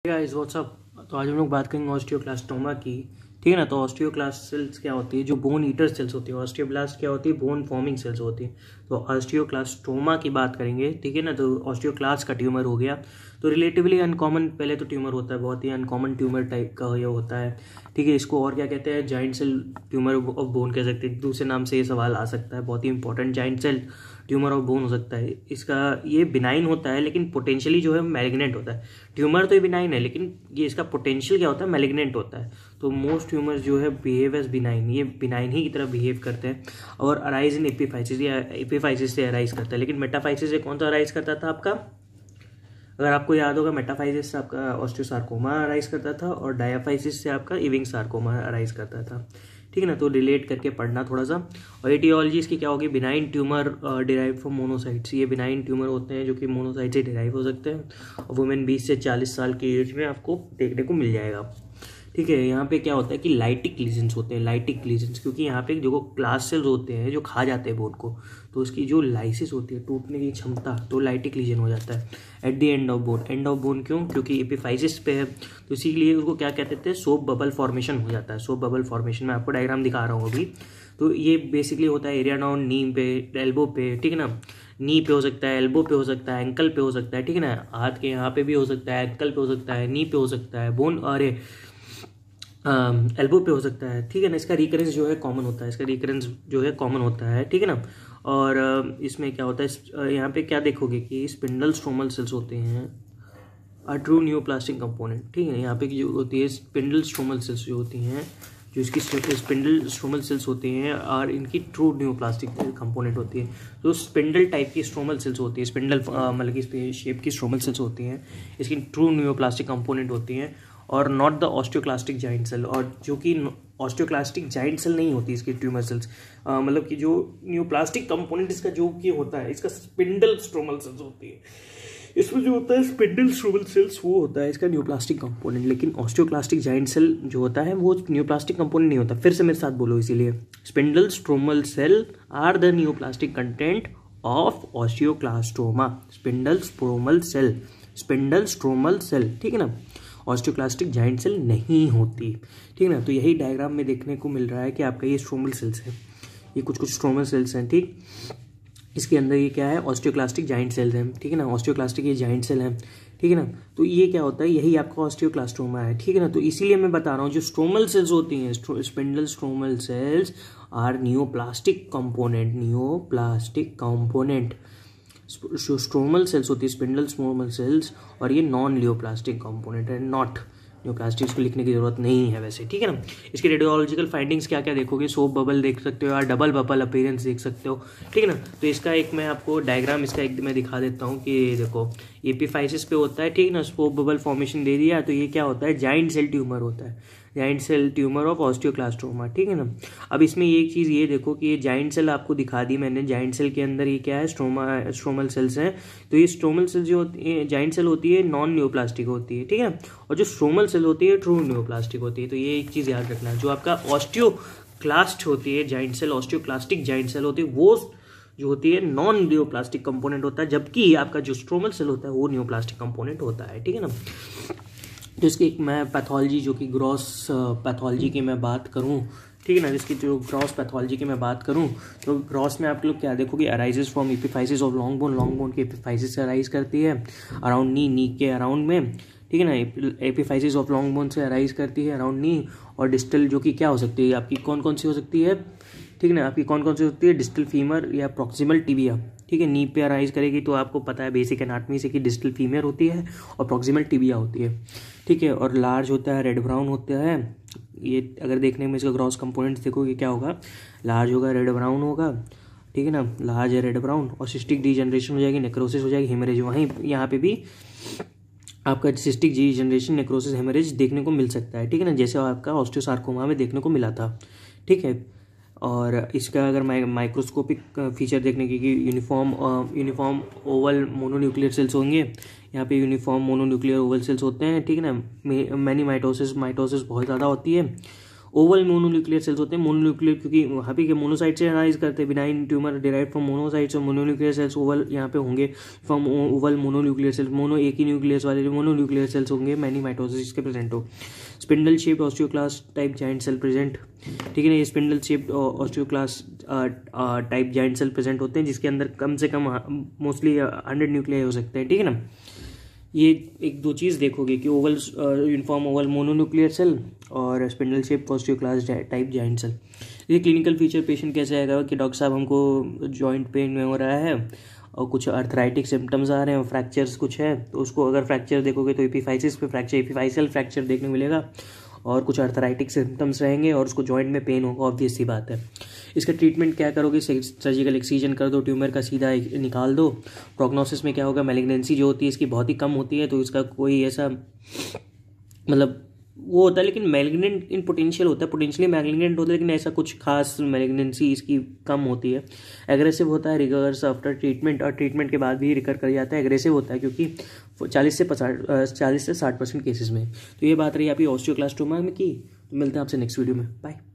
Guys what's up. तो आज हम लोग बात करेंगे ऑस्टियोक्लास्टोमा की। ठीक है ना। तो ऑस्टियोक्लास्ट सेल्स क्या होती है? जो बोन ईटर सेल्स होती है। ऑस्टियोब्लास्ट क्या होती है? बोन फॉर्मिंग सेल्स होती है। तो ऑस्टियोक्लास्टोमा की बात करेंगे। ठीक है ना। तो ऑस्टियोक्लास्ट का ट्यूमर हो गया। तो रिलेटिवली अनकॉमन पहले तो ट्यूमर होता है, बहुत ही अनकॉमन ट्यूमर टाइप का ये होता है। ठीक है। इसको और क्या कहते हैं? Giant cell tumour of bone कह सकते हैं। दूसरे नाम से ये सवाल आ सकता है, बहुत ही important. Giant cell tumour of bone हो सकता है। इसका ये बिनाइन होता है, लेकिन पोटेंशियली जो है मैलिग्नेंट होता है। ट्यूमर तो ये बिनाइन है, लेकिन ये इसका पोटेंशियल क्या होता है? मैलिग्नेंट होता है। तो मोस्ट ट्यूमर जो है बिहेव एज बिनाइन, ये बिनाइन ही की तरह बिहेव करते हैं और अराइज इन एपिफाइसिस, या एपिफाइसिस से अराइज करता है। लेकिन मेटाफाइसिस से कौन सा अराइज करता था आपका? अगर आपको याद होगा, मेटाफाइसिस से आपका ऑस्टियोसार्कोमा अराइज करता था और डायाफाइसिस से आपका इविंग सार्कोमा अराइज करता था। ठीक है ना। तो रिलेट करके पढ़ना थोड़ा सा। और एटियोलॉजी इसकी क्या होगी? Benign tumour derive from monocytes. ये बिनाइन ट्यूमर होते हैं जो कि मोनोसाइट से डिराइव हो सकते हैं। और वुमेन 20 से 40 साल की एज में आपको देखने को मिल जाएगा। ठीक है। यहाँ पे क्या होता है कि लाइटिक लीजन्स होते हैं। लाइटिक लीजन्स क्योंकि यहाँ पे जो क्लास सेल्स होते हैं जो खा जाते हैं बोन को, तो उसकी जो लाइसिस होती है, टूटने की क्षमता, तो लाइटिक लीजन हो जाता है at the end of bone. End of bone क्यों? क्योंकि एपिफाइसिस पे है, तो इसीलिए उसको क्या कहते थे? सोप बबल फॉर्मेशन हो जाता है। सोप बबल फॉर्मेशन में आपको डायग्राम दिखा रहा हूँ अभी। तो ये बेसिकली होता है एरिया डाउन नी पे, एल्बो पे। ठीक है ना। नी पे हो सकता है, एल्बो पे हो सकता है, एंकल पे हो सकता है। ठीक है ना। हाथ के यहाँ पे भी हो सकता है, एंकल पे हो सकता है, नी पे हो सकता है, बोन अरे एल्बो पे हो सकता है। ठीक है ना। इसका रिकरेंस जो है कॉमन होता है, इसका रिकरेंस जो है कॉमन होता है। ठीक है ना। और इसमें क्या होता है, यहाँ पे क्या देखोगे कि स्पिंडल स्ट्रोमल सेल्स होते हैं, ट्रू न्यूप्लास्टिक कंपोनेंट। ठीक है। यहाँ पे जो होती है स्पिंडल स्ट्रोमल सेल्स जो होती हैं, जो इसकी स्पिंडल स्ट्रोमल सेल्स होती हैं और इनकी ट्रू न्यूप्लास्टिक कंपोनेंट होती है। तो स्पिंडल टाइप की स्ट्रोमल सेल्स होती है, स्पिंडल मतलब कि शेप की स्ट्रोमल सेल्स होती हैं, इसकी ट्रू न्यूप्लास्टिक कंपोनेंट होती हैं और not the osteoclastic giant cell. और जो कि ऑस्टियोक्लास्टिक जाइंट सेल नहीं होती इसकी ट्यूमर सेल्स, मतलब कि जो न्यूप्लास्टिक कंपोनेंट इसका जो कि होता है, इसका स्पिंडल स्ट्रोमल सेल्स होती है। इसमें जो होता है स्पिंडल स्ट्रोमल सेल्स, वो होता है इसका न्यूप्लास्टिक कंपोनेंट। लेकिन ऑस्टियोक्लास्टिक जाइंट सेल जो होता है वो न्यूप्लास्टिक कंपोनेंट नहीं होता। फिर से मेरे साथ बोलो इसीलिए, spindle stromal cell are the neoplastic content of osteoclastoma. Spindle stromal cell, spindle stromal cell. ठीक है ना। ऑस्टियोक्लास्टिक जाइंट सेल नहीं होती। ठीक है ना। तो यही डायग्राम में देखने को मिल रहा है कि आपका ये स्ट्रोमल सेल्स है, ये कुछ स्ट्रोमल सेल्स हैं। ठीक। इसके अंदर ये क्या है? ऑस्टियोक्लास्टिक जाइंट सेल्स हैं। ठीक है ना। ऑस्टियोक्लास्टिक ये जाइंट सेल हैं। ठीक है ना। तो ये क्या होता है? यही आपका ऑस्टियोक्लास्टोमा है। ठीक है ना। तो इसीलिए मैं बता रहा हूँ जो स्ट्रोमल सेल्स होती हैं, spindle stromal cells are neoplastic component, neoplastic component. जो स्ट्रोमल सेल्स होती है, स्पिंडल स्ट्रोमल सेल्स, और ये नॉन न्यूप्लास्टिक कंपोनेंट है, नॉट न्यूप्लास्टिक। इसको लिखने की जरूरत नहीं है वैसे। ठीक है ना। इसकी रेडियोलॉजिकल फाइंडिंग्स क्या क्या देखोगे? सोप बबल देख सकते हो या डबल बबल अपीयरेंस देख सकते हो। ठीक है ना। तो इसका एक मैं आपको डायग्राम इसका एक मैं दिखा देता हूँ कि देखो एपिफाइसिस पे होता है। ठीक है ना। सोप बबल फॉर्मेशन दे दिया। तो ये क्या होता है? जाइंट सेल ट्यूमर होता है, जाइंट सेल ट्यूमर ऑफ ऑस्टियोक्लास्टोमा। ठीक है ना। अब इसमें एक चीज़ ये देखो कि ये जाइंट सेल आपको दिखा दी मैंने। जाइंट सेल के अंदर ये क्या है? स्ट्रोमल सेल्स हैं। तो ये स्ट्रोमल सेल्स जो होती है, जाइंट सेल होती है, नॉन न्यूप्लास्टिक होती है। ठीक है। और जो स्ट्रोमल सेल होती है ट्रू न्यूप्लास्टिक होती है। तो ये एक चीज़ याद रखना, जो आपका ऑस्टियोक्लास्ट होती है giant cell, osteoclastic giant cell होती है, वो जो होती है नॉन न्यूप्लास्टिक कंपोनेंट होता है, जबकि आपका जो स्ट्रोमल सेल होता है वो न्यूप्लास्टिक कंपोनेंट होता है। ठीक है ना। तो इसकी एक मैं पैथोलॉजी जो कि ग्रॉस पैथोलॉजी की मैं बात करूं, ठीक है ना, जिसकी जो ग्रॉस पैथोलॉजी की मैं बात करूं, तो ग्रॉस में आप लोग क्या देखोगे? Arises from epiphysis of long bone, long bone की एपिफाइसिस से अराइज करती है अराउंड नी, नी के अराउंड में। ठीक है ना। एपिफाइसिस ऑफ लॉन्ग बोन से अराइज करती है अराउंड नी। और डिस्टल जो कि क्या हो सकती है आपकी? कौन कौन सी हो सकती है? ठीक है ना। आपकी कौन कौन सी होती है? डिस्टल फीमर या प्रॉक्सिमल टिबिया। ठीक है। नी पे अराइज करेगी तो आपको पता है बेसिक एनाटमी से कि डिस्टल फीमर होती है और प्रॉक्सिमल टिबिया होती है। ठीक है। और लार्ज होता है, रेड ब्राउन होता है। ये अगर देखने में इसका ग्रॉस कंपोनेंट्स देखोगे क्या होगा? लार्ज होगा, रेड ब्राउन होगा। ठीक है ना। लार्ज है, रेड ब्राउन, और सिस्टिक डीजनरेशन हो जाएगी, नेक्रोसिस हो जाएगी, हेमरेज। वहीं यहाँ पे भी आपका सिस्टिक डीजनरेशन, नेक्रोसिस, हेमरेज देखने को मिल सकता है। ठीक है ना। जैसे आपका ऑस्टियोसार्कोमा में देखने को मिला था। ठीक है। और इसका अगर माइक्रोस्कोपिक फीचर देखने की कि यूनिफॉर्म ओवल मोनोन्यूक्लियर सेल्स होंगे। यहाँ पे यूनिफॉर्म मोनोन्यूक्लियर ओवल सेल्स होते हैं। ठीक है ना। मैनी माइटोसिस बहुत ज़्यादा होती है। ओवल मोनोन्यूक्लियर सेल्स होते हैं, मोनोन्यूक्लियर क्योंकि वहाँ पे मोनोसाइट से एनालाइज करते हैं, benign tumour derive from monocytes और मोनोन्यूक्लियर सेल्स ओवल यहाँ पे होंगे from oval mononuclear cells, mono एक ही न्यूक्लियस वाले जो मोनोन्यूक्लियर सेल्स होंगे मैनी माइटोसिस के प्रेजेंट हो। Spindle shaped osteoclast type giant cell present, ठीक है ना, ये spindle shaped osteoclast type giant cell present होते हैं जिसके अंदर कम से कम मोस्टली 100 न्यूक्लियाई हो सकते हैं, ठीक है ना। ये एक दो चीज़ देखोगे कि oval uniform oval mononuclear cell और spindle shape osteoclast type giant cell. ये क्लिनिकल फीचर पेशेंट कैसे आएगा कि डॉक्टर साहब हमको जॉइंट पेन में हो रहा है और कुछ अर्थराइटिक सिम्टम्स आ रहे हैं और फ्रैक्चर्स कुछ है, तो उसको अगर फ्रैक्चर देखोगे तो एपिफाइसिस पे फ्रैक्चर, एपिफाइसल फ्रैक्चर देखने को मिलेगा और कुछ अर्थराइटिक सिम्टम्स रहेंगे और उसको जॉइंट में पेन होगा, ऑब्वियस सी बात है। इसका ट्रीटमेंट क्या करोगे, सर्जिकल एक्सीजन कर दो, ट्यूमर का सीधा निकाल दो। प्रोग्नोसिस में क्या होगा, मैलिग्नेंसी जो होती है इसकी बहुत ही कम होती है, तो इसका कोई ऐसा मतलब वो होता है, लेकिन मैलिग्नेंट इन पोटेंशियल होता है, पोटेंशियली मैलिग्नेंट होता है, लेकिन ऐसा कुछ खास मैलिग्नेंसी इसकी कम होती है। एग्रेसिव होता है, रिकवर्स आफ्टर ट्रीटमेंट, और ट्रीटमेंट के बाद भी रिकवर कर जाता है। एग्रेसिव होता है क्योंकि 40 से 60% केसेस में। तो ये बात रही आपकी ऑस्टियोक्लास्टोमा में की। तो मिलते हैं आपसे नेक्स्ट वीडियो में, बाय।